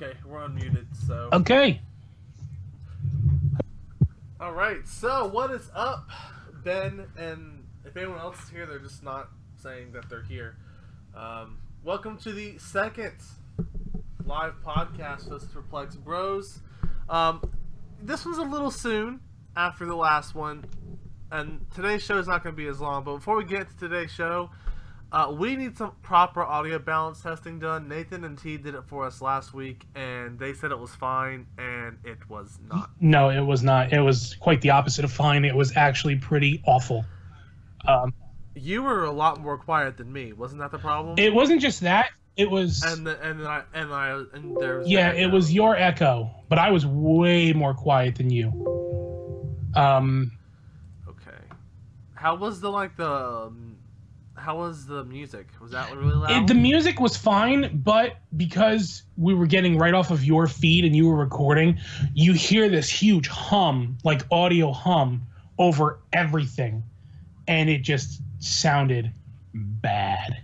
Okay, we're unmuted, so... Okay. Alright, so what is up, Ben? And if anyone else is here, they're just not saying that they're here. Welcome to the second live podcast of Superplex Bros. This one's a little soon after the last one, and today's show is not going to be as long. But before we get to today's show, we need some proper audio balance testing done. Nathan and T did it for us last week, and they said it was fine, and it was not. No, it was not. It was quite the opposite of fine. It was actually pretty awful. You were a lot more quiet than me. Wasn't that the problem? It wasn't just that. It was. And there's. Yeah, it was your echo, but I was way more quiet than you. Okay. How was the music? Was that really loud? The music was fine, but because we were getting right off of your feed and you were recording, you hear this huge hum, like audio hum, over everything, and it just sounded bad.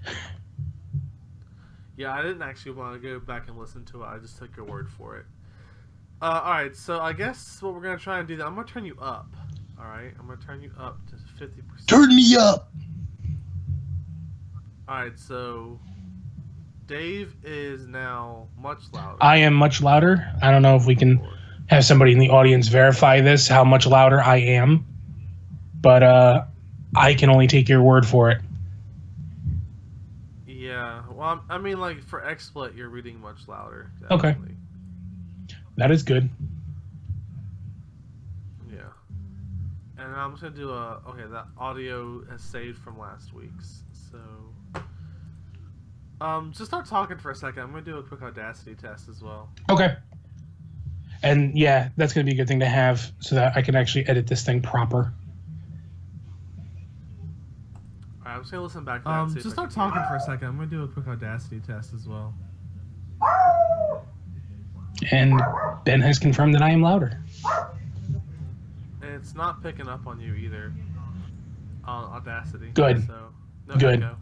Yeah, I didn't actually want to go back and listen to it. I just took your word for it. Alright, so I guess what we're going to try and do, I'm going to turn you up. Alright, I'm going to turn you up to 50%. Turn me up! Alright, so Dave is now much louder. I am much louder. I don't know if we can have somebody in the audience verify this, how much louder I am. But I can only take your word for it. Yeah, well, I mean, like, for XSplit, you're reading much louder. Definitely. Okay. That is good. Yeah. And I'm just going to do okay, that audio is saved from last week's, so... just start talking for a second. I'm going to do a quick Audacity test as well. Okay. And yeah, that's going to be a good thing to have so that I can actually edit this thing proper. Alright, I'm just going to listen back to that. Just start talking for a second. I'm going to do a quick Audacity test as well. And Ben has confirmed that I am louder. And it's not picking up on you either on Audacity. Good. So, no Good. echo.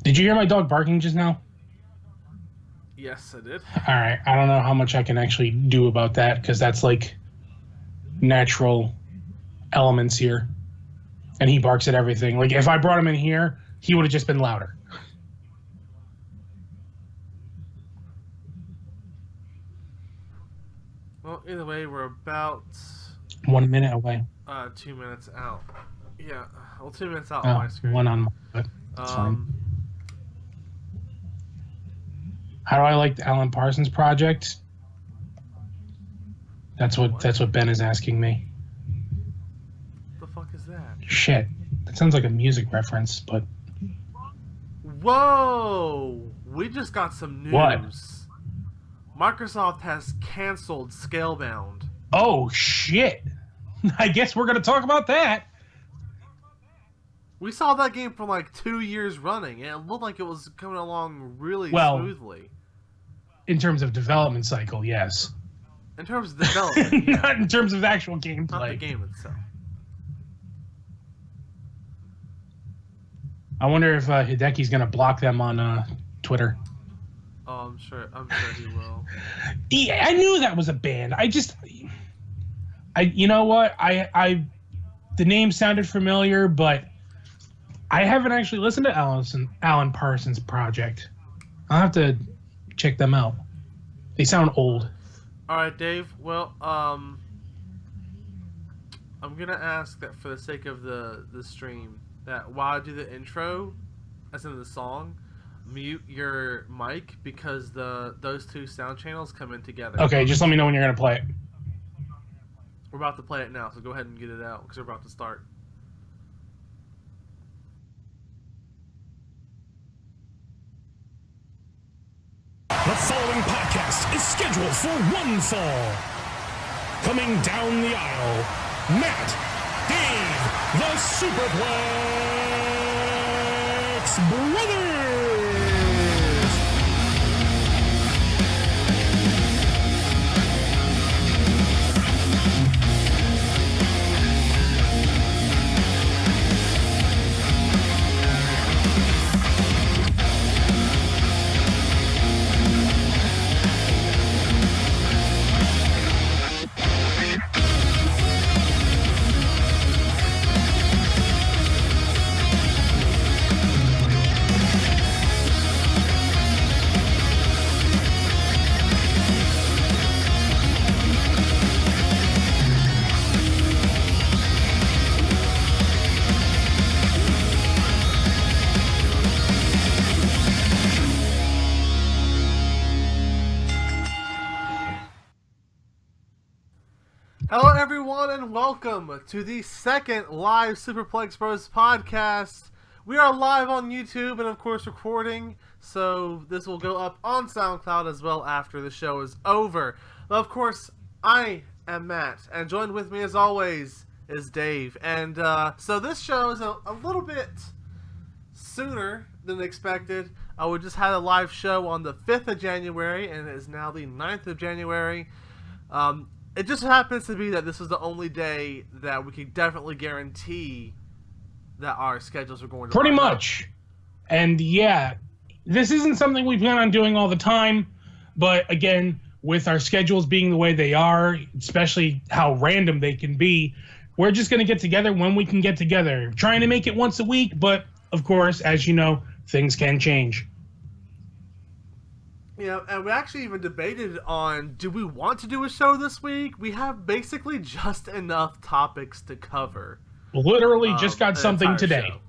Did you hear my dog barking just now? Yes, I did. Alright, I don't know how much I can actually do about that, because that's like natural elements here. And he barks at everything. Like, if I brought him in here, he would have just been louder. Well, either way, we're about 1 minute away. 2 minutes out. Yeah, well, 2 minutes out Oh, on my screen. one on my, but that's fine. How do I like the Alan Parsons project? That's what Ben is asking me. What the fuck is that? Shit. That sounds like a music reference, but... Whoa! We just got some news. What? Microsoft has canceled Scalebound. Oh, shit. I guess we're going to talk about that. We saw that game for like 2 years running, and it looked like it was coming along really smoothly. In terms of development cycle, yes. In terms of development, yeah. Not in terms of actual gameplay. Not the game itself. I wonder if Hideki's going to block them on Twitter. Oh, I'm sure he will. Yeah, I knew that was a band. You know what? The name sounded familiar, but I haven't actually listened to Alan Parsons' project. I'll have to check them out. They sound old. All right, Dave. Well, I'm gonna ask that for the sake of the stream, that while I do the intro, as in the song, mute your mic because those two sound channels come in together. Okay, just let me know when you're gonna play it. We're about to play it now, so go ahead and get it out because we're about to start. The following podcast is scheduled for one fall. Coming down the aisle, Matt, Dave, the Superplex Brothers. everyone, and welcome to the second live Superplex Bros Podcast. We are live on YouTube and, of course, recording, so this will go up on SoundCloud as well after the show is over. But, of course, I am Matt, and joined with me, as always, is Dave. And so this show is a little bit sooner than expected. We just had a live show on the 5th of January, and it is now the 9th of January. It just happens to be that this is the only day that we can definitely guarantee that our schedules are going to pretty line up. much. And yeah, this isn't something we plan on doing all the time, but again, with our schedules being the way they are, especially how random they can be, we're just going to get together when we can get together. Trying to make it once a week, but of course, as you know, things can change. Yeah, and we actually even debated on, do we want to do a show this week? We have basically just enough topics to cover. Literally just got something today. Show.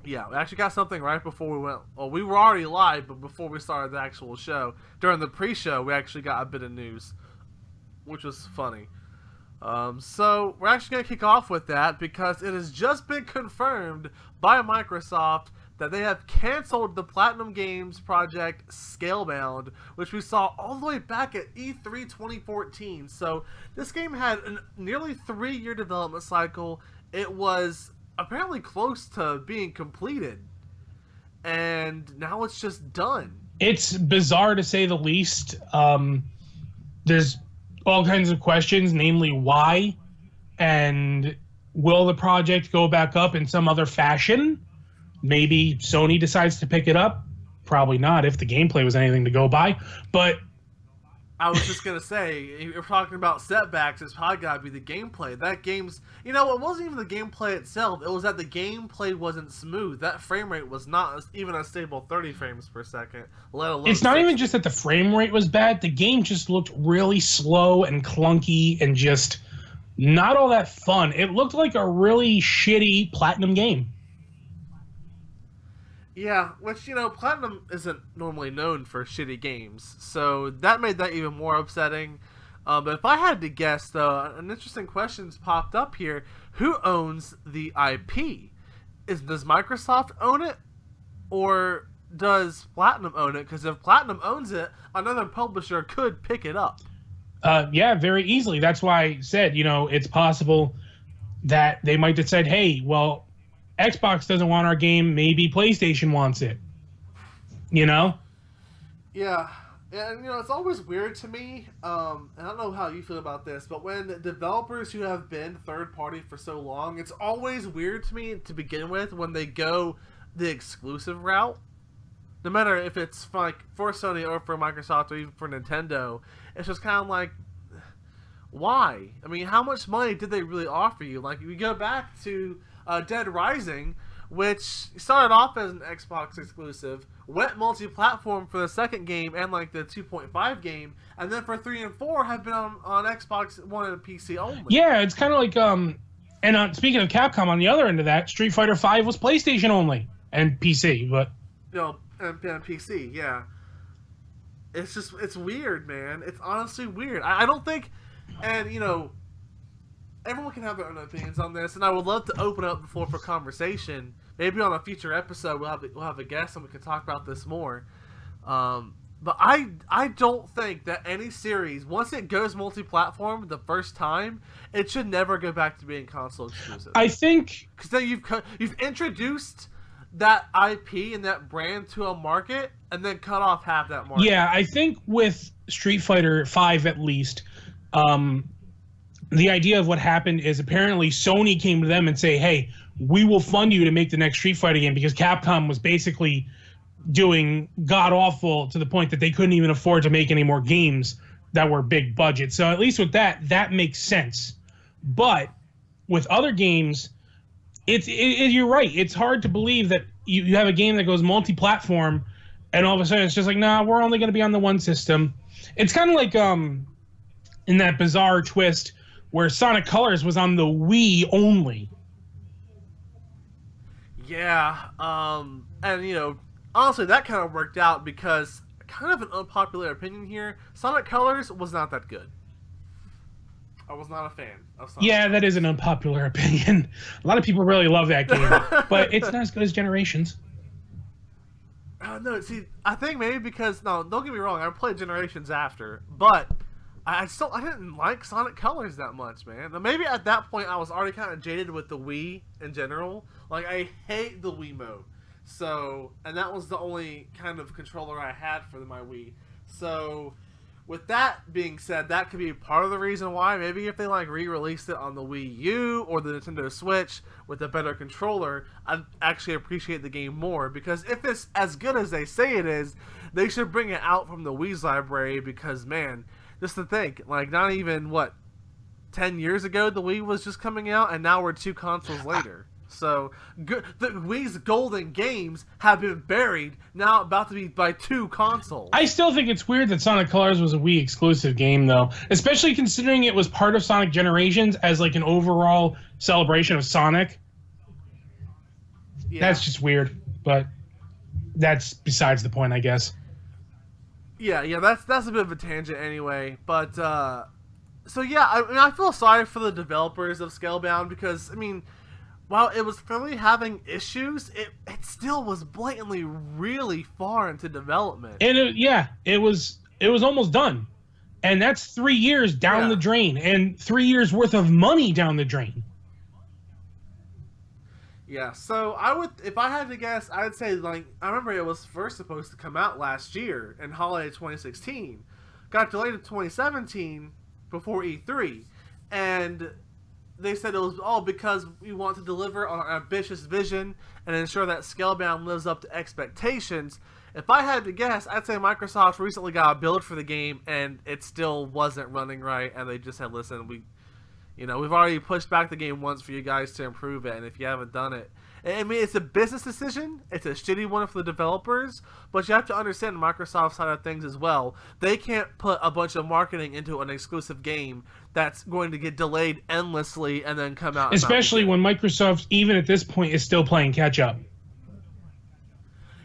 Yeah, we actually got something right before we went. Well, we were already live, but before we started the actual show, during the pre-show, we actually got a bit of news, which was funny. So we're actually going to kick off with that because it has just been confirmed by Microsoft that they have canceled the Platinum Games project Scalebound, which we saw all the way back at E3 2014. So this game had a nearly 3-year development cycle. It was apparently close to being completed, and now it's just done. It's bizarre to say the least. There's all kinds of questions, namely why, and will the project go back up in some other fashion? Maybe Sony decides to pick it up. Probably not if the gameplay was anything to go by. But I was just going to say, if you're talking about setbacks, it's probably got to be the gameplay. That game's... You know, it wasn't even the gameplay itself. It was that the gameplay wasn't smooth. That frame rate was not even a stable 30 frames per second, let alone... It's not 60. even just that the frame rate was bad. The game just looked really slow and clunky and just not all that fun. It looked like a really shitty Platinum game. Yeah, which, you know, Platinum isn't normally known for shitty games, so that made that even more upsetting. But if I had to guess, though, an interesting question's popped up here. Who owns the IP? Does Microsoft own it, or does Platinum own it? Because if Platinum owns it, another publisher could pick it up. Yeah, very easily. That's why I said, you know, it's possible that they might have said, hey, well, Xbox doesn't want our game, maybe PlayStation wants it. You know? Yeah. And, you know, it's always weird to me, and I don't know how you feel about this, but when developers who have been third-party for so long, it's always weird to me to begin with when they go the exclusive route. No matter if it's for Sony or for Microsoft or even for Nintendo, it's just kind of like, why? I mean, how much money did they really offer you? Like, if you go back to Dead Rising, which started off as an Xbox exclusive, went multi-platform for the second game and like the 2.5 game, and then for 3 and 4 have been on Xbox One and PC only. Yeah, it's kind of like and speaking of Capcom, on the other end of that, Street Fighter V was PlayStation only and PC, but you know, and PC, yeah. It's weird, man. It's honestly weird. I don't think, and you know, everyone can have their own opinions on this, and I would love to open up the floor for conversation. Maybe on a future episode we'll have a guest and we can talk about this more. But I don't think that any series, once it goes multi-platform the first time, it should never go back to being console exclusive. I think because then you've introduced that IP and that brand to a market, and then cut off half that market. Yeah, I think with Street Fighter V at least, the idea of what happened is apparently Sony came to them and say, hey, we will fund you to make the next Street Fighter game, because Capcom was basically doing god-awful to the point that they couldn't even afford to make any more games that were big budget. So at least with that makes sense. But with other games, you're right. It's hard to believe that you have a game that goes multi-platform and all of a sudden it's just like, nah, we're only going to be on the one system. It's kind of like in that bizarre twist where Sonic Colors was on the Wii only. Yeah, and you know, honestly, that kind of worked out because, kind of an unpopular opinion here, Sonic Colors was not that good. I was not a fan of Sonic. Yeah, that is an unpopular opinion. A lot of people really love that game, but it's not as good as Generations. No, see, I think maybe because don't get me wrong, I played Generations after, but I didn't like Sonic Colors that much, man. Now, maybe at that point I was already kind of jaded with the Wii in general. Like, I hate the Wii mode. So, and that was the only kind of controller I had for my Wii. So, with that being said, that could be part of the reason why. Maybe if they like re-released it on the Wii U or the Nintendo Switch with a better controller, I'd actually appreciate the game more. Because if it's as good as they say it is, they should bring it out from the Wii's library. Because, man, just to think, like, not even, 10 years ago the Wii was just coming out, and now we're 2 consoles later. So, the Wii's golden games have been buried, now about to be by 2 consoles. I still think it's weird that Sonic Colors was a Wii exclusive game, though. Especially considering it was part of Sonic Generations as, like, an overall celebration of Sonic. Yeah. That's just weird, but that's besides the point, I guess. Yeah, that's a bit of a tangent anyway. But, so yeah, I feel sorry for the developers of Scalebound because, I mean, while it was clearly having issues, it still was blatantly really far into development. And it was almost done. And that's 3 years down the drain and 3 years worth of money down the drain. Yeah, so if I had to guess, I'd say, like, I remember it was first supposed to come out last year in holiday 2016. Got delayed to 2017 before E3. And they said it was all because we want to deliver on our ambitious vision and ensure that Scalebound lives up to expectations. If I had to guess, I'd say Microsoft recently got a build for the game and it still wasn't running right, and they just said, listen, we've already pushed back the game once for you guys to improve it, and if you haven't done it, I mean, it's a business decision. It's a shitty one for the developers, but you have to understand Microsoft's side of things as well. They can't put a bunch of marketing into an exclusive game that's going to get delayed endlessly and then come out. Especially when Microsoft, even at this point, is still playing catch up.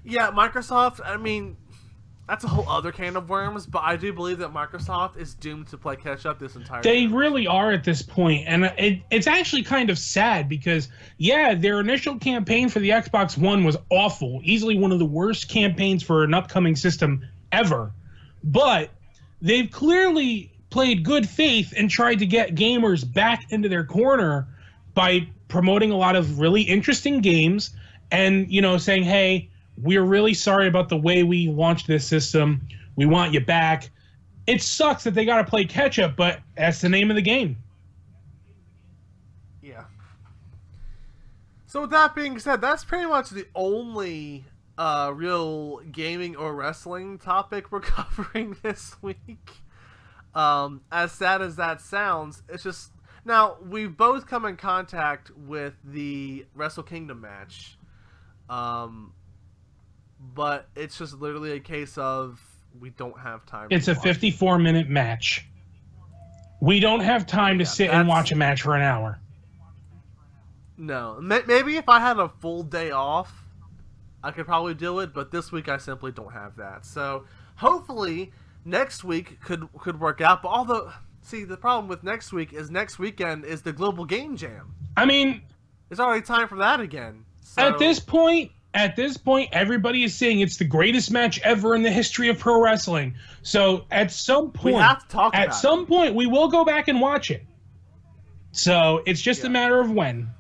Yeah, Microsoft, I mean, that's a whole other can of worms, but I do believe that Microsoft is doomed to play catch-up this entire They really are at this point, and it's actually kind of sad because, their initial campaign for the Xbox One was awful, easily one of the worst campaigns for an upcoming system ever. But they've clearly played good faith and tried to get gamers back into their corner by promoting a lot of really interesting games and, saying, hey, we're really sorry about the way we launched this system. We want you back. It sucks that they got to play catch-up, but that's the name of the game. Yeah. So with that being said, that's pretty much the only real gaming or wrestling topic we're covering this week. As sad as that sounds, it's just... Now, we've both come in contact with the Wrestle Kingdom match. But it's just literally a case of we don't have time. It's a 54-minute match. We don't have time to sit and watch a match for an hour. No. Maybe if I had a full day off, I could probably do it, but this week I simply don't have that. So hopefully next week could work out. But the problem with next week is next weekend is the Global Game Jam. I mean, it's already time for that again. So, At this point, everybody is saying it's the greatest match ever in the history of pro wrestling. So at some point, we have to talk about some point, we will go back and watch it. So it's just a matter of when.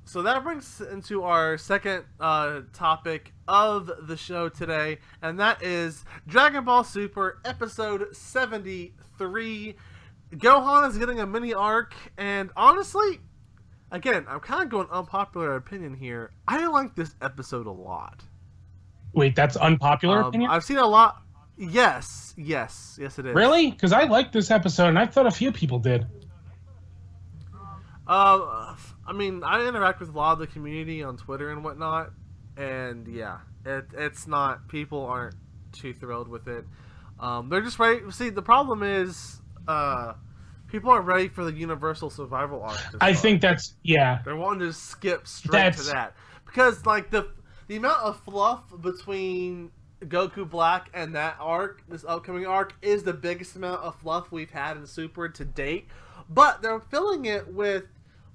So that brings us into our second topic of the show today, and that is Dragon Ball Super Episode 73. Gohan is getting a mini arc, and honestly, again, I'm kind of going unpopular opinion here. I like this episode a lot. Wait, that's unpopular opinion? I've seen a lot. Yes, it is. Really? Because I like this episode, and I thought a few people did. I mean, I interact with a lot of the community on Twitter and whatnot, and it's not. People aren't too thrilled with it. They're just ready. See, the problem is, people are ready for the Universal Survival arc. I think that's They're wanting to skip straight to that because, like, the amount of fluff between Goku Black and that arc, this upcoming arc, is the biggest amount of fluff we've had in Super to date. But they're filling it with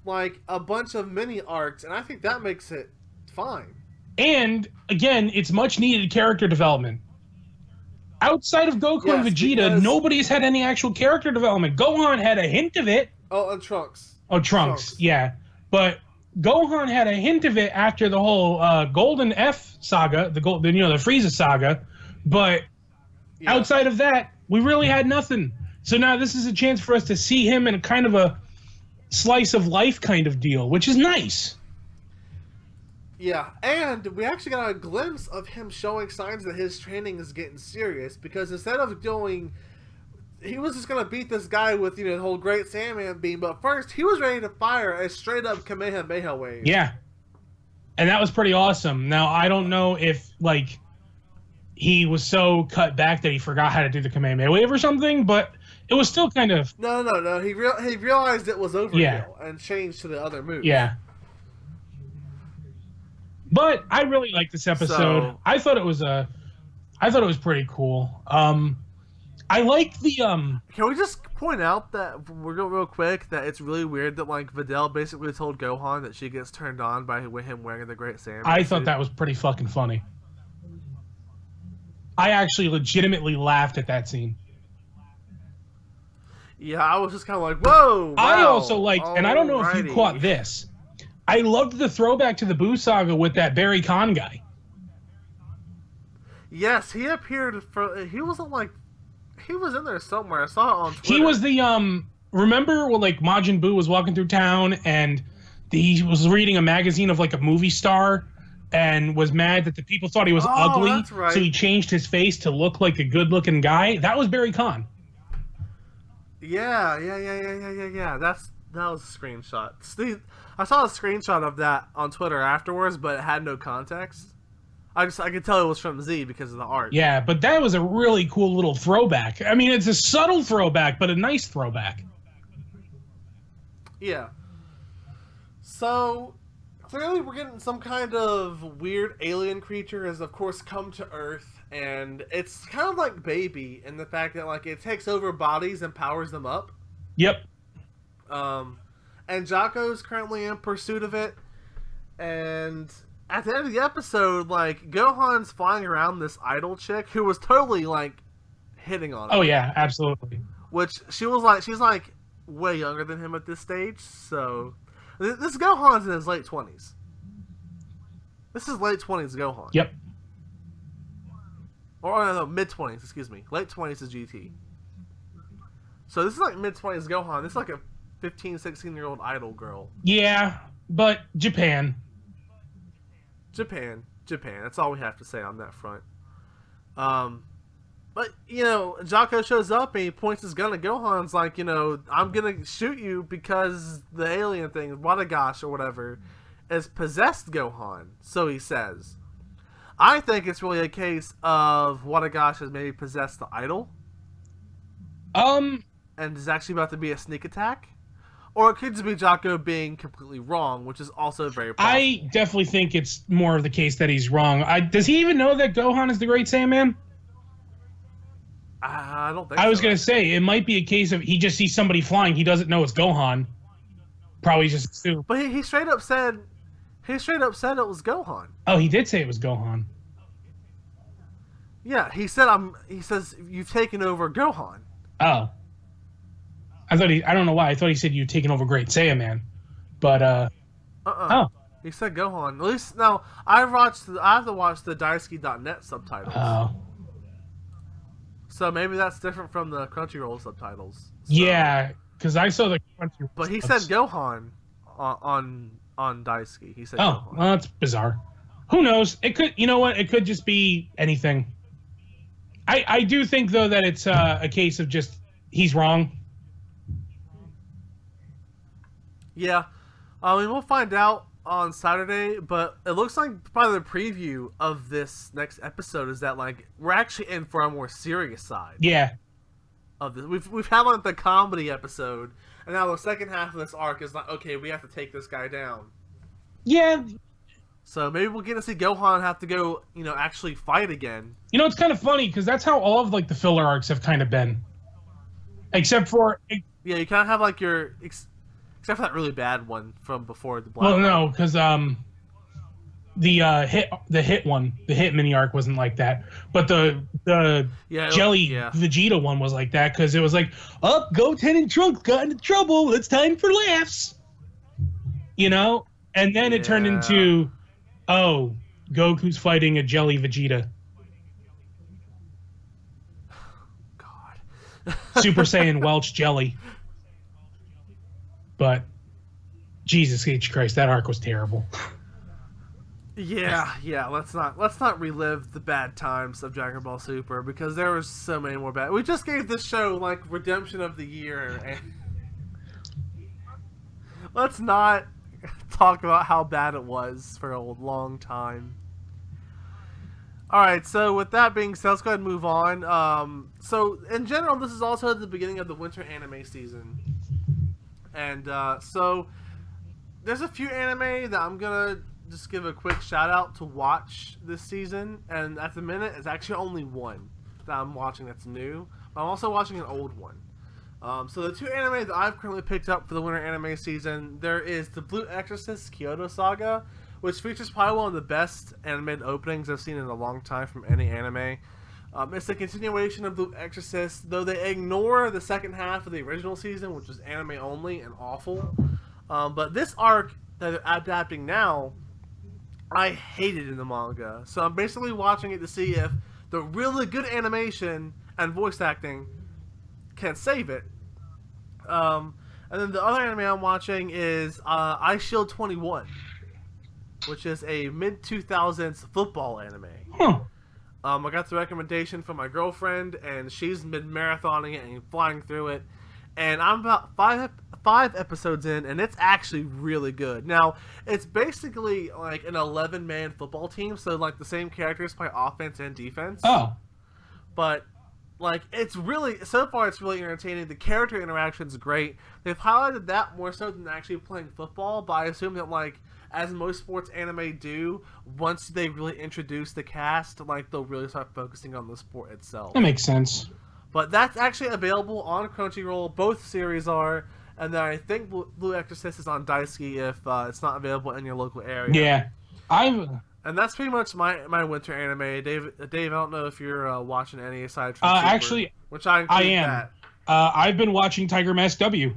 like a bunch of mini arcs, and I think that makes it fine. And again, it's much needed character development. Outside of Goku and Vegeta, nobody's had any actual character development. Gohan had a hint of it. Oh, and Trunks. Oh, Trunks. Yeah. But Gohan had a hint of it after the whole Golden F saga, the Frieza saga. But outside of that, we really had nothing. So now this is a chance for us to see him in a kind of a slice of life kind of deal, which is nice. Yeah, and we actually got a glimpse of him showing signs that his training is getting serious, because instead of he was just going to beat this guy with, the whole Great Saiyaman beam, but first he was ready to fire a straight up Kamehameha wave. Yeah. And that was pretty awesome. Now, I don't know if, he was so cut back that he forgot how to do the Kamehameha wave or something, but it was still kind of... No. He realized it was overkill and changed to the other move. Yeah. But I really like this episode. So, I thought it was pretty cool. I like the Can we just point out that real quick that it's really weird that Videl basically told Gohan that she gets turned on by him wearing the Great Saiyaman I thought that was pretty fucking funny. I actually legitimately laughed at that scene. Yeah, I was just kind of like, whoa! Wow, I also liked, and I don't know if you caught this, I loved the throwback to the Boo Saga with that Barry Kahn guy. Yes, he appeared he was in there somewhere. I saw it on Twitter. He was the, remember when, Majin Buu was walking through town and he was reading a magazine of, a movie star and was mad that the people thought he was ugly, that's right. So he changed his face to look like a good-looking guy? That was Barry Kahn. Yeah. That was a screenshot. I saw a screenshot of that on Twitter afterwards, but it had no context. I could tell it was from Z because of the art. Yeah, but that was a really cool little throwback. I mean, it's a subtle throwback, but a nice throwback. Yeah. So, clearly we're getting some kind of weird alien creature has, of course, come to Earth, and it's kind of like Baby in the fact that, it takes over bodies and powers them up. Yep. And Jocko's currently in pursuit of it, and... At the end of the episode, Gohan's flying around this idol chick who was totally, hitting on him. Oh, yeah, absolutely. Which, she's way younger than him at this stage, so... This Gohan's in his late 20s. This is late 20s Gohan. Yep. Or, no, mid-20s, excuse me. Late 20s is GT. So this is mid-20s Gohan. This is a 15, 16-year-old idol girl. Yeah, but Japan. Japan. That's all we have to say on that front. But, Jocko shows up and he points his gun at Gohan's like, I'm gonna shoot you because the alien thing, Wadagash or whatever, has possessed Gohan, so he says. I think it's really a case of Wadagash has maybe possessed the idol. And is actually about to be a sneak attack. Or it could just be Jocko being completely wrong, which is also very possible. I definitely think it's more of the case that he's wrong. Does he even know that Gohan is the Great Saiyaman? I don't think so. I was going to say, it might be a case of he just sees somebody flying, he doesn't know it's Gohan. Probably just assumed. But he straight up said it was Gohan. Oh, he did say it was Gohan. Yeah, he says you've taken over Gohan. Oh. I don't know why. I thought he said you'd taken over Great Saiyaman. But, Oh. He said Gohan. At least, now, I have to watch the Daisuke.net subtitles. Oh. So maybe that's different from the Crunchyroll subtitles. So. Yeah, because I saw the Crunchyroll. But he said Gohan on Daisuke. He said Gohan. Gohan. Well, that's bizarre. Who knows? It could, you know what? It could just be anything. I do think, though, that it's a case of just he's wrong. Yeah, we'll find out on Saturday, but it looks like probably the preview of this next episode is that we're actually in for a more serious side. Yeah. Of this, we've had the comedy episode, and now the second half of this arc is okay, we have to take this guy down. Yeah, So maybe we'll get to see Gohan have to go, actually fight again. It's kind of funny because that's how all of the filler arcs have kind of been, except for yeah, you kind of have except for that really bad one from before the Black. Well, no, because the hit mini arc wasn't like that, but the Jelly Vegeta one was like that because it was like, Goten and Trunks got into trouble. It's time for laughs, and then it turned into, Goku's fighting a Jelly Vegeta. God. Super Saiyan Welch Jelly. But Jesus H. Christ, that arc was terrible. Yeah. Let's not relive the bad times of Dragon Ball Super because there was so many more bad. We just gave this show Redemption of the Year, and let's not talk about how bad it was for a long time. All right, so with that being said, let's go ahead and move on. So in general, this is also the beginning of the winter anime season, and so there's a few anime that I'm gonna just give a quick shout out to watch this season, and at the minute it's actually only one that I'm watching that's new. I'm also watching an old one. So the two anime that I've currently picked up for the winter anime season, there is the Blue Exorcist Kyoto Saga, which features probably one of the best animated openings I've seen in a long time from any anime. It's a continuation of Blue Exorcist, though they ignore the second half of the original season, which was anime only and awful. But this arc that they're adapting now, I hated in the manga. So I'm basically watching it to see if the really good animation and voice acting can save it. And then the other anime I'm watching is I Shield 21, which is a mid-2000s football anime. Huh. I got the recommendation from my girlfriend, and she's mid-marathoning it and flying through it. And I'm about five episodes in, and it's actually really good. Now, it's basically like an 11-man football team, so the same characters play offense and defense. Oh. But it's really, so far it's really entertaining. The character interaction's great. They've highlighted that more so than actually playing football, but I assume that as most sports anime do, once they really introduce the cast, they'll really start focusing on the sport itself. That makes sense. But that's actually available on Crunchyroll. Both series are, and then I think Blue Exorcist is on Daisuke if it's not available in your local area. Yeah, and that's pretty much my winter anime. Dave, I don't know if you're watching any aside from Super, actually, which I am. That. I've been watching Tiger Mask W,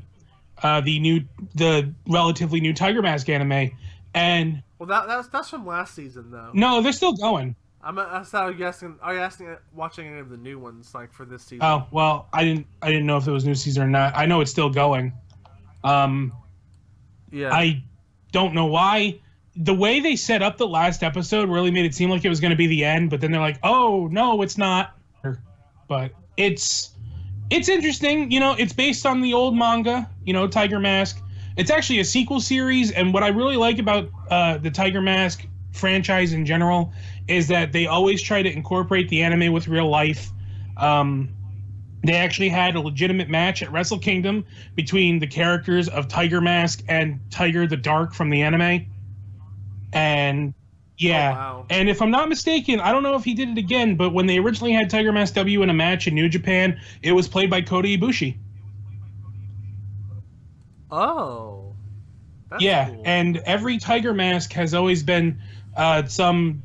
the relatively new Tiger Mask anime, and that's from last season though. No, they're still going. Are you asking watching any of the new ones for this season? Oh well, I didn't know if it was new season or not. I know it's still going. Yeah. I don't know why. The way they set up the last episode really made it seem like it was going to be the end, but then they're like, "Oh no, it's not." But it's interesting. It's based on the old manga. Tiger Mask. It's actually a sequel series, and what I really like about the Tiger Mask franchise in general is that they always try to incorporate the anime with real life. They actually had a legitimate match at Wrestle Kingdom between the characters of Tiger Mask and Tiger the Dark from the anime. And yeah, wow. And if I'm not mistaken, I don't know if he did it again, but when they originally had Tiger Mask W in a match in New Japan, it was played by Kota Ibushi. Oh. That's cool. And every Tiger Mask has always been some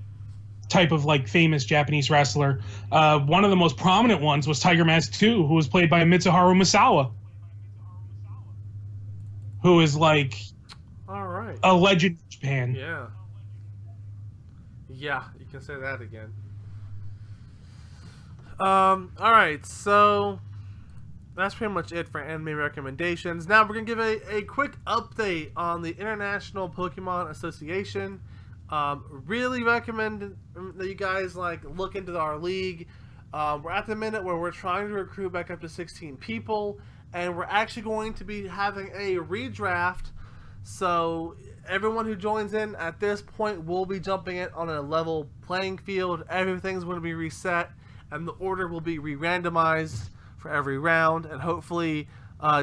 type of famous Japanese wrestler. One of the most prominent ones was Tiger Mask 2, who was played by Mitsuharu Misawa, who is all right, a legend in Japan. Yeah, you can say that again. All right, so that's pretty much it for anime recommendations. Now we're gonna give a quick update on the International Pokemon Association. Really recommend that you guys look into our league. We're at the minute where we're trying to recruit back up to 16 people, and we're actually going to be having a redraft. So everyone who joins in at this point will be jumping in on a level playing field. Everything's going to be reset, and the order will be re-randomized for every round. And hopefully,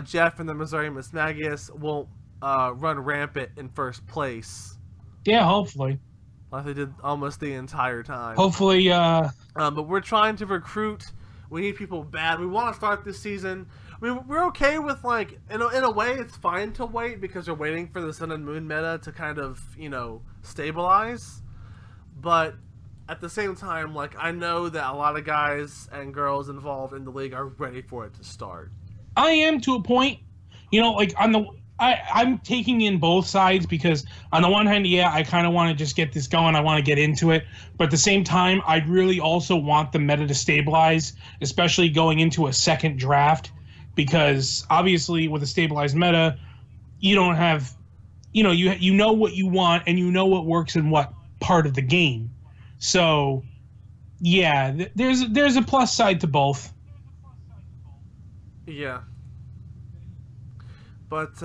Jeff and the Missouri Miss Magius won't run rampant in first place. Yeah, hopefully. like they did almost the entire time. Hopefully, but we're trying to recruit. We need people bad. We want to start this season. I mean, we're okay with, like, in a way, it's fine to wait because we're waiting for the Sun and Moon meta to kind of, stabilize. But at the same time, like, I know that a lot of guys and girls involved in the league are ready for it to start. I am to a point, like I'm taking in both sides because on the one hand, yeah, I kind of want to just get this going. I want to get into it. But at the same time, I'd really also want the meta to stabilize, especially going into a second draft. Because obviously with a stabilized meta, you don't have, you know what you want and you know what works in what part of the game. So, yeah, there's a plus side to both. Yeah. But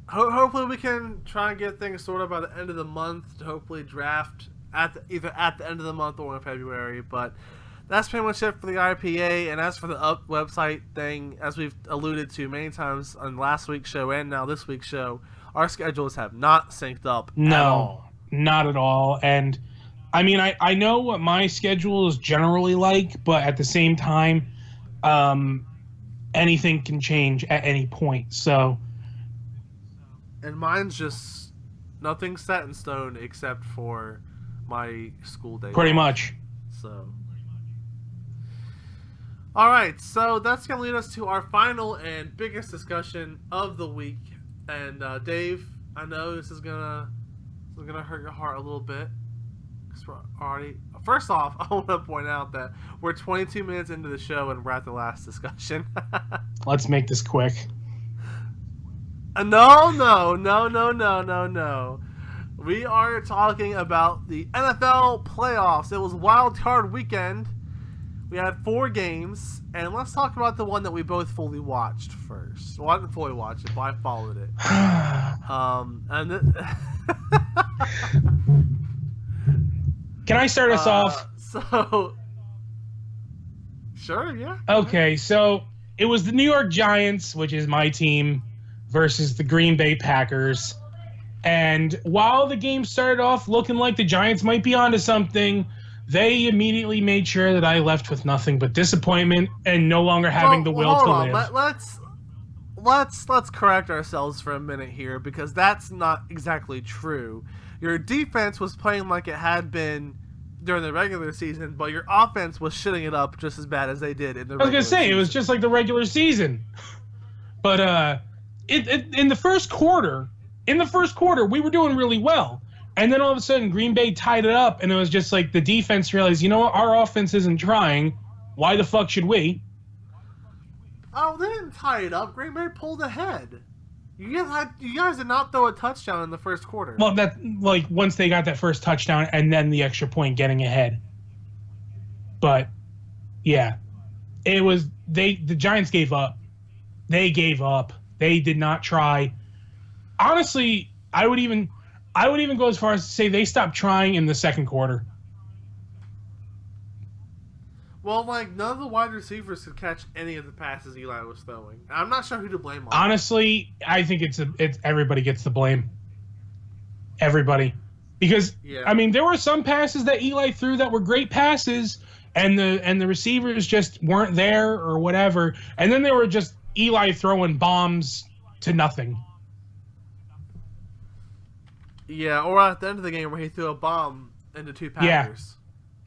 hopefully we can try and get things sorted by the end of the month to hopefully draft either at the end of the month or in February. But that's pretty much it for the IPA. And as for the website thing, as we've alluded to many times on last week's show and now this week's show, our schedules have not synced up at all. Not at all. And I mean, I know what my schedule is generally like, but at the same time, anything can change at any point. So, and mine's just nothing set in stone except for my school day. Pretty much. So, all right. So that's gonna lead us to our final and biggest discussion of the week. And Dave, I know this is gonna hurt your heart a little bit. First off, I want to point out that we're 22 minutes into the show and we're at the last discussion. Let's make this quick. No. We are talking about the NFL playoffs. It was Wildcard Weekend. We had 4 games, and let's talk about the one that we both fully watched first. Well, I didn't fully watch it, but I followed it. Can I start us off? So, sure, yeah. Okay, so it was the New York Giants, which is my team, versus the Green Bay Packers. And while the game started off looking like the Giants might be onto something, they immediately made sure that I left with nothing but disappointment and no longer having the will to live. Let's correct ourselves for a minute here, because that's not exactly true. Your defense was playing like it had been during the regular season, but your offense was shitting it up just as bad as they did in the regular season. I was going to say, it was just like the regular season. But in the first quarter, we were doing really well. And then all of a sudden, Green Bay tied it up, and it was just like the defense realized, you know what, our offense isn't trying. Why the fuck should we? Oh, they didn't tie it up. Green Bay pulled ahead. You guys did not throw a touchdown in the first quarter. Well, once they got that first touchdown and then the extra point getting ahead. But yeah, it was the Giants gave up. They gave up. They did not try. Honestly, I would even go as far as to say they stopped trying in the second quarter. Well, none of the wide receivers could catch any of the passes Eli was throwing. I'm not sure who to blame on. Honestly, I think it's everybody gets the blame. Everybody. Because, yeah. I mean, there were some passes that Eli threw that were great passes, and the receivers just weren't there or whatever. And then there were just Eli throwing bombs to nothing. Yeah, or at the end of the game where he threw a bomb into 2 Packers. Yeah.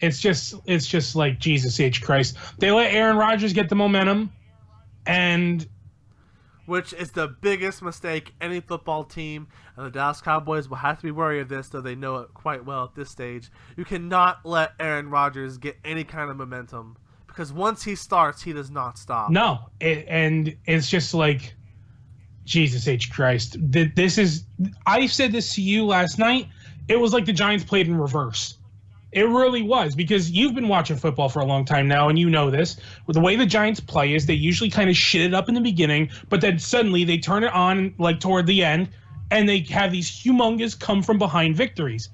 It's just like Jesus H. Christ. They let Aaron Rodgers get the momentum, and which is the biggest mistake any football team, and the Dallas Cowboys will have to be wary of this, though they know it quite well at this stage. You cannot let Aaron Rodgers get any kind of momentum, because once he starts, he does not stop. No, and it's just like Jesus H. Christ. I said this to you last night. It was like the Giants played in reverse. It really was, because you've been watching football for a long time now, and you know this. Well, the way the Giants play is they usually kind of shit it up in the beginning, but then suddenly they turn it on toward the end, and they have these humongous come-from-behind victories.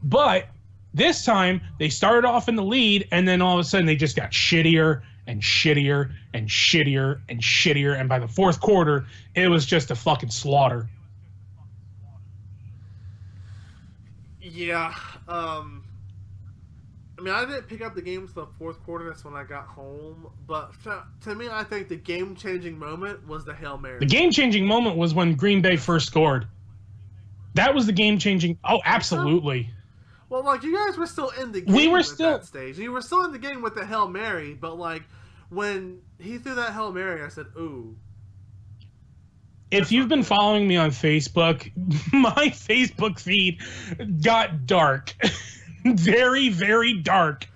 But this time, they started off in the lead, and then all of a sudden they just got shittier and shittier and shittier and shittier, and by the fourth quarter, it was just a fucking slaughter. Yeah. I mean, I didn't pick up the game until the fourth quarter. That's when I got home. But to me, I think the game-changing moment was the Hail Mary. The game-changing moment was when Green Bay first scored. That was the game-changing. Oh, absolutely. Well, like, you guys were still in the game at that stage. You were still in the game with the Hail Mary, but, like, when he threw that Hail Mary, I said, ooh. If you've been following me on Facebook, my Facebook feed got dark. Very, very dark.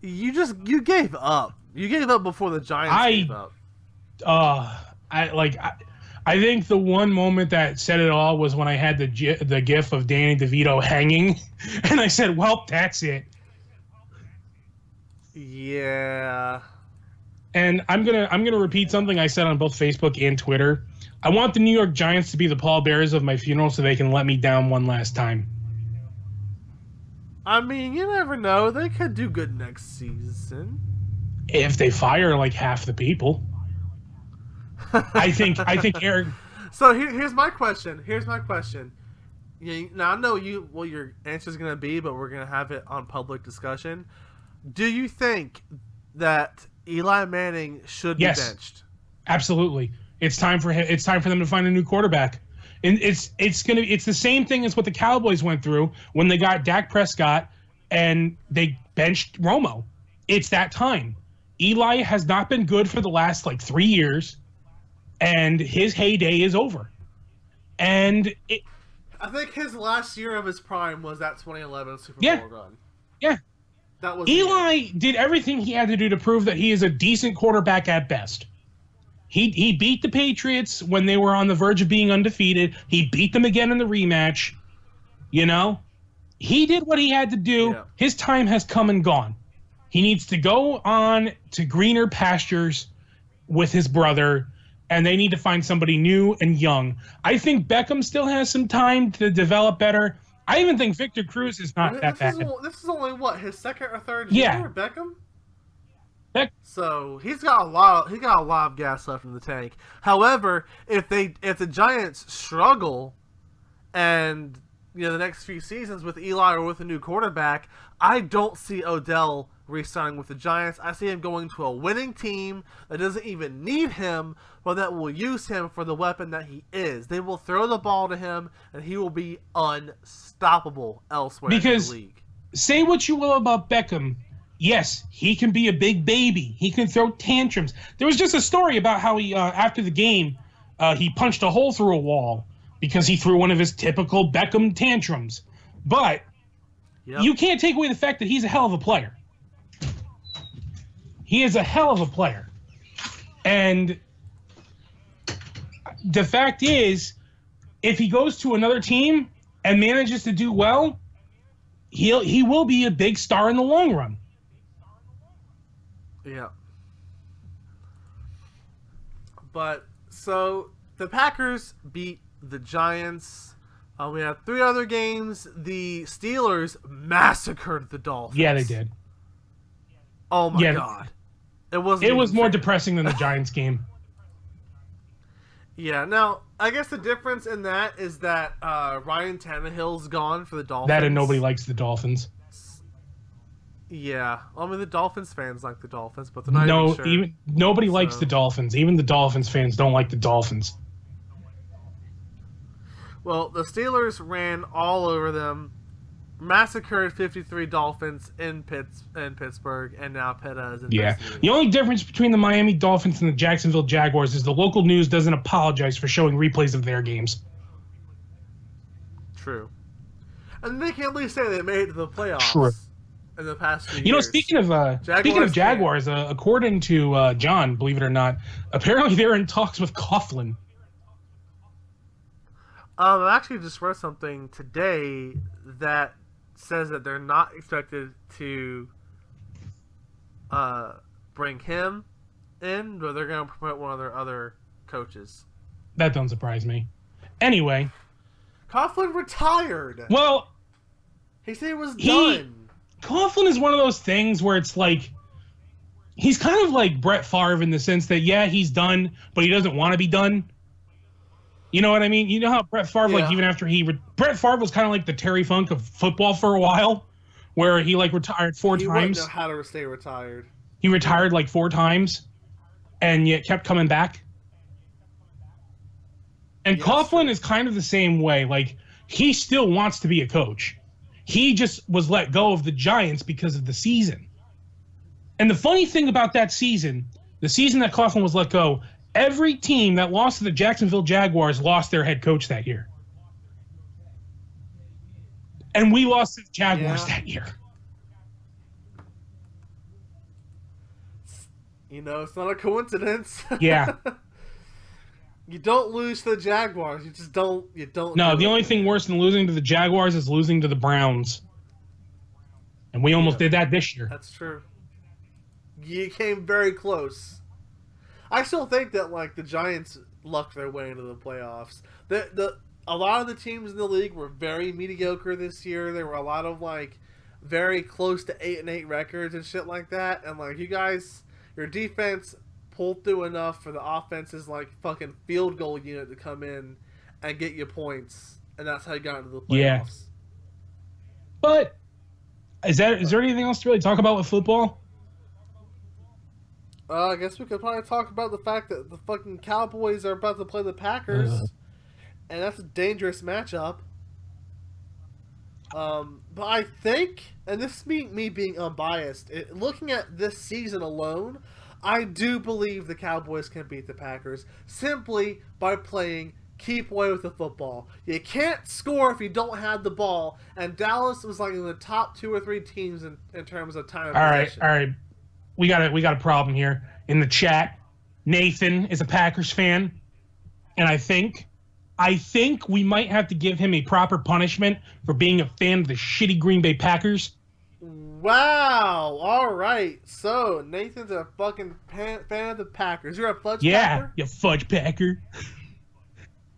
You gave up. You gave up before the Giants gave up. I think the one moment that said it all was when I had the gif of Danny DeVito hanging, and I said, "Well, that's it." Yeah. And I'm gonna repeat something I said on both Facebook and Twitter. I want the New York Giants to be the pallbearers of my funeral so they can let me down one last time. I mean, you never know. They could do good next season. If they fire like half the people. I think Eric. So here's my question. Now I know what your answer is going to be, but we're going to have it on public discussion. Do you think that Eli Manning should be benched? Absolutely. It's time for them to find a new quarterback. And it's the same thing as what the Cowboys went through when they got Dak Prescott and they benched Romo. It's that time. Eli has not been good for the last 3 years. And his heyday is over. And I think his last year of his prime was that 2011 Super Bowl run. Yeah. That was Eli did everything he had to do to prove that he is a decent quarterback at best. He beat the Patriots when they were on the verge of being undefeated. He beat them again in the rematch. You know? He did what he had to do. Yeah. His time has come and gone. He needs to go on to greener pastures with his brother. And they need to find somebody new and young. I think Beckham still has some time to develop better. I even think Victor Cruz is not that bad. This is only his second or third year, Beckham? So he's got a lot of gas left in the tank. However, if the Giants struggle and the next few seasons with Eli or with a new quarterback, I don't see Odell re-signing with the Giants. I see him going to a winning team that doesn't even need him, but that will use him for the weapon that he is. They will throw the ball to him, and he will be unstoppable elsewhere in the league. Say what you will about Beckham. Yes, he can be a big baby. He can throw tantrums. There was just a story about how he, after the game, he punched a hole through a wall because he threw one of his typical Beckham tantrums. But you can't take away the fact that he's a hell of a player. He is a hell of a player. And the fact is, if he goes to another team and manages to do well, he will be a big star in the long run. Yeah. But, so, the Packers beat the Giants. We had 3 other games. The Steelers massacred the Dolphins. Yeah, they did. Oh my God. It was more depressing than the Giants game. Yeah, now, I guess the difference in that is that Ryan Tannehill's gone for the Dolphins. That and nobody likes the Dolphins. Yeah. I mean, the Dolphins fans like the Dolphins, but they're not even sure. Nobody likes the Dolphins. Even the Dolphins fans don't like the Dolphins. Well, the Steelers ran all over them, massacred 53 Dolphins in Pittsburgh, and now PETA is investigating. The only difference between the Miami Dolphins and the Jacksonville Jaguars is the local news doesn't apologize for showing replays of their games. True. And they can at least say they made it to the playoffs. True. In the past few years. You know, speaking of Jaguars, according to John, believe it or not, apparently they're in talks with Coughlin. I actually just read something today that says that they're not expected to bring him in, but they're going to promote one of their other coaches. That don't surprise me. Anyway. Coughlin retired. Well, he said he was done. Coughlin is one of those things where it's like, he's kind of like Brett Favre in the sense that, yeah, he's done, but he doesn't want to be done. You know what I mean? You know how Brett Favre, like, even after Brett Favre was kind of like the Terry Funk of football for a while, where he, like, retired four times. He wouldn't know how to stay retired. He retired, like, 4 times, and yet kept coming back. And Coughlin is kind of the same way. Like, he still wants to be a coach. He just was let go of the Giants because of the season. And the funny thing about that season, the season that Coughlin was let go, every team that lost to the Jacksonville Jaguars lost their head coach that year. And we lost to the Jaguars that year. You know, it's not a coincidence. Yeah. You don't lose to the Jaguars. You just don't. No, the only thing worse than losing to the Jaguars is losing to the Browns. And we almost did that this year. That's true. You came very close. I still think that, like, the Giants lucked their way into the playoffs. A lot of the teams in the league were very mediocre this year. There were a lot of, like, very close to 8-8 records and shit like that. And, like, you guys, your defense pulled through enough for the offense's, like, fucking field goal unit to come in and get you points. And that's how you got into the playoffs. Yeah. But is there anything else to really talk about with football? I guess we could probably talk about the fact that the fucking Cowboys are about to play the Packers, and that's a dangerous matchup. But I think, and this is me being unbiased, looking at this season alone, I do believe the Cowboys can beat the Packers simply by playing keep away with the football. You can't score if you don't have the ball, and Dallas was like in the top 2 or 3 teams in terms of time of possession. All right. We got a problem here in the chat. Nathan is a Packers fan, and I think we might have to give him a proper punishment for being a fan of the shitty Green Bay Packers. Wow. All right. So Nathan's a fucking fan of the Packers. You're a fudge packer? Yeah, you fudge packer.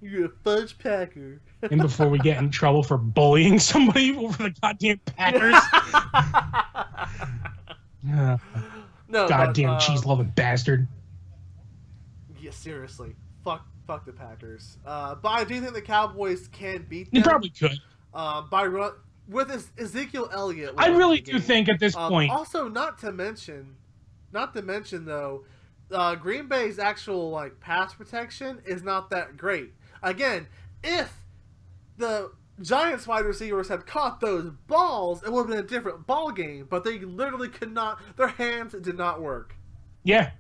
You're a fudge packer. And before we get in trouble for bullying somebody over the goddamn Packers. No, goddamn cheese-loving bastard. Yeah, seriously. Fuck the Packers. But I do think the Cowboys can beat them. They probably could. With Ezekiel Elliott. I really do think at this point. Also, not to mention though, Green Bay's actual, like, pass protection is not that great. Again, if the Giants wide receivers had caught those balls, it would have been a different ball game. But they literally could not. Their hands did not work. Yeah.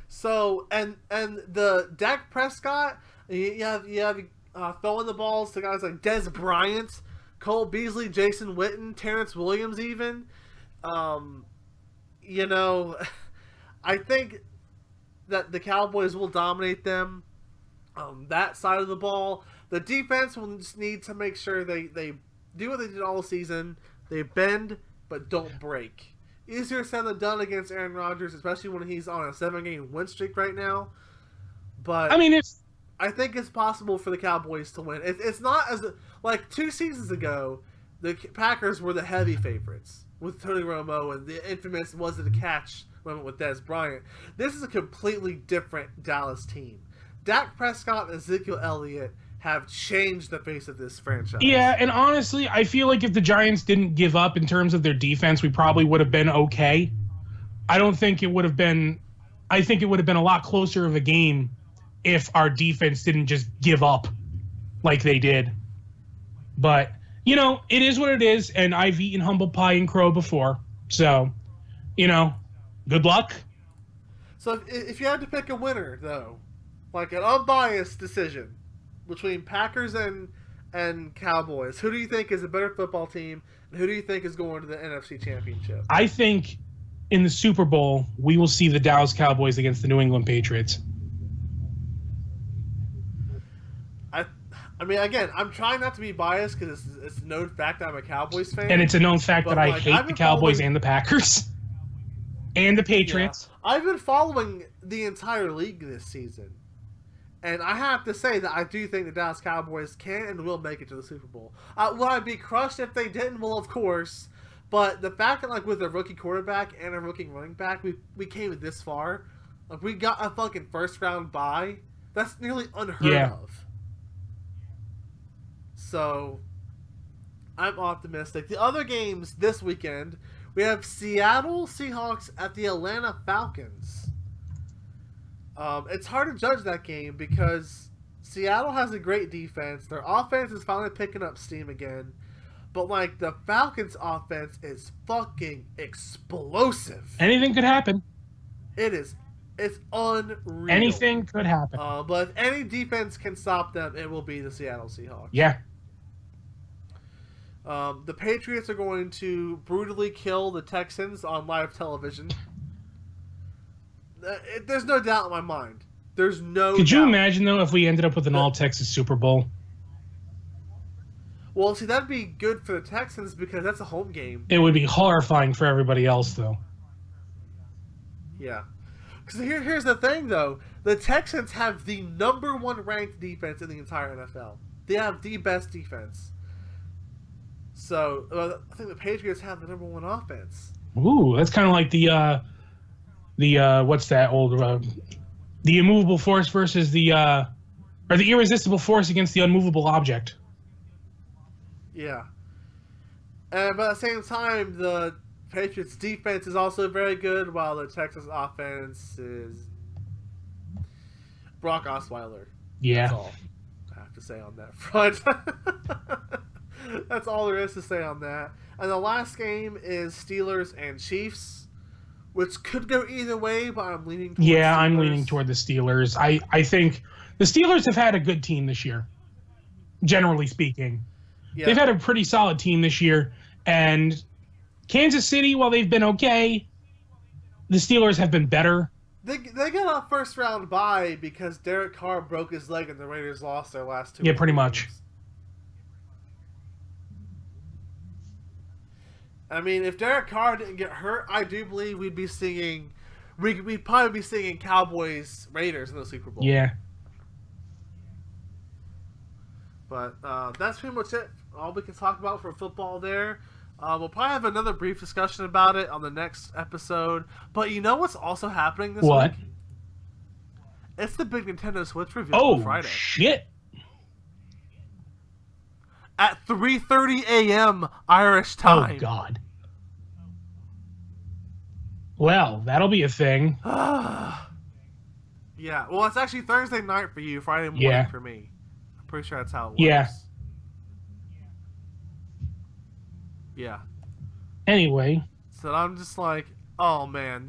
So and the Dak Prescott, you have throwing the balls to guys like Dez Bryant, Cole Beasley, Jason Witten, Terrence Williams, even. You know, I think that the Cowboys will dominate them. That side of the ball. The defense will just need to make sure they do what they did all season. They bend, but don't break. Easier said than done against Aaron Rodgers, especially when he's on a 7-game win streak right now. But I mean, I think it's possible for the Cowboys to win. It's not as like 2 seasons ago, the Packers were the heavy favorites with Tony Romo and the infamous was it a catch moment with Dez Bryant. This is a completely different Dallas team. Dak Prescott and Ezekiel Elliott have changed the face of this franchise. Yeah, and honestly, I feel like if the Giants didn't give up in terms of their defense, we probably would have been okay. I think it would have been a lot closer of a game if our defense didn't just give up like they did. But, you know, it is what it is, and I've eaten humble pie and crow before. So, you know, good luck. So if you had to pick a winner, though, like an unbiased decision between Packers and Cowboys, who do you think is a better football team, and who do you think is going to the NFC Championship? I think in the Super Bowl, we will see the Dallas Cowboys against the New England Patriots. I mean, again, I'm trying not to be biased because it's a known fact I'm a Cowboys fan. And it's a known fact that I hate the Cowboys and the Packers. And the Patriots. Yeah, I've been following the entire league this season. And I have to say that I do think the Dallas Cowboys can and will make it to the Super Bowl. Will I be crushed if they didn't? Well, of course. But the fact that, like, with a rookie quarterback and a rookie running back, we came this far. Like, we got a fucking first-round bye. That's nearly unheard of. So I'm optimistic. The other games this weekend, we have Seattle Seahawks at the Atlanta Falcons. It's hard to judge that game because Seattle has a great defense. Their offense is finally picking up steam again. But, like, the Falcons' offense is fucking explosive. Anything could happen. It is. It's unreal. Anything could happen. But if any defense can stop them, it will be the Seattle Seahawks. Yeah. The Patriots are going to brutally kill the Texans on live television. There's no doubt in my mind. There's no Could you doubt. imagine, though, if we ended up with an all-Texas Super Bowl? Well, see, that'd be good for the Texans because that's a home game. It would be horrifying for everybody else, though. Yeah. Because here's the thing, though. The Texans have the number 1 ranked defense in the entire NFL. They have the best defense. So, I think the Patriots have the number 1 offense. Ooh, that's kind of like the what's that old, the immovable force versus or the irresistible force against the unmovable object. Yeah. But at the same time, the Patriots' defense is also very good, while the Texas offense is Brock Osweiler. Yeah. That's all I have to say on that front. That's all there is to say on that. And the last game is Steelers and Chiefs, which could go either way, but I'm leaning towards Yeah, Steelers. I'm leaning toward the Steelers. I think the Steelers have had a good team this year, generally speaking. Yeah. They've had a pretty solid team this year, and Kansas City, while they've been okay, the Steelers have been better. They got a first round bye because Derek Carr broke his leg and the Raiders lost their last 2 Yeah, pretty games. much. I mean, if Derek Carr didn't get hurt, I do believe we'd probably be singing Cowboys Raiders in the Super Bowl. Yeah. But that's pretty much it. All we can talk about for football there. We'll probably have another brief discussion about it on the next episode. But you know what's also happening this What? week? It's the big Nintendo Switch reveal on Oh, Friday. shit. At 3:30 a.m. Irish time. Oh, God. Well, that'll be a thing. Yeah, well, it's actually Thursday night for you, Friday morning Yeah. for me. I'm pretty sure that's how it works. Yeah. Yeah. Anyway. So I'm just like, oh man,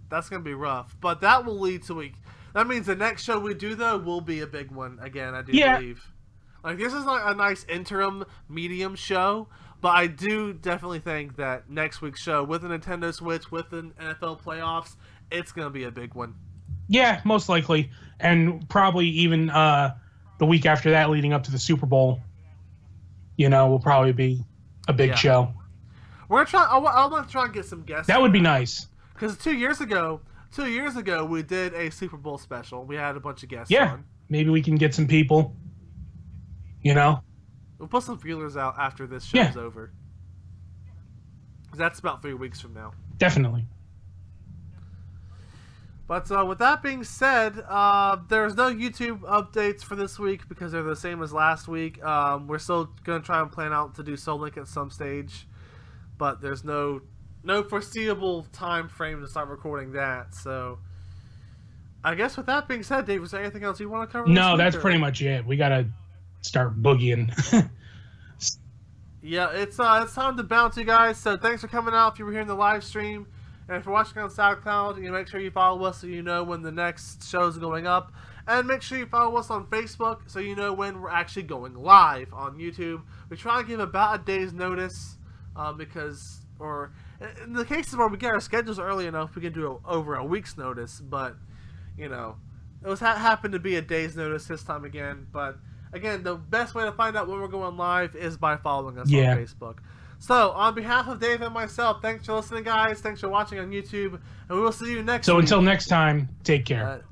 that's gonna be rough. But that will lead to that means the next show we do though will be a big one again. I do believe. Like this is like a nice interim medium show, but I do definitely think that next week's show with the Nintendo Switch, with the NFL playoffs, it's gonna be a big one. Yeah, most likely. And probably even the week after that leading up to the Super Bowl, will probably be a big show. We're gonna try. I want to try and get some guests. That would be nice. Because 2 years ago, we did a Super Bowl special. We had a bunch of guests Yeah. on. Maybe we can get some people. We'll put some feelers out after this show's over. Because that's about 3 weeks from now. Definitely. But with that being said, there's no YouTube updates for this week because they're the same as last week. We're still going to try and plan out to do Soul Link at some stage. But there's no foreseeable time frame to start recording that. So I guess with that being said, Dave, is there anything else you want to cover? No, that's pretty much it. We got to start boogieing. Yeah, it's time to bounce, you guys. So thanks for coming out if you were here in the live stream. And if you're watching on SoundCloud, you make sure you follow us so you know when the next show is going up. And make sure you follow us on Facebook so you know when we're actually going live on YouTube. We try and give about a day's notice because in the cases where we get our schedules early enough, we can do over a week's notice. But, it was happened to be a day's notice this time again. But, again, the best way to find out when we're going live is by following us on Facebook. So, on behalf of Dave and myself, thanks for listening, guys. Thanks for watching on YouTube. And we will see you next week. So until next time, take care.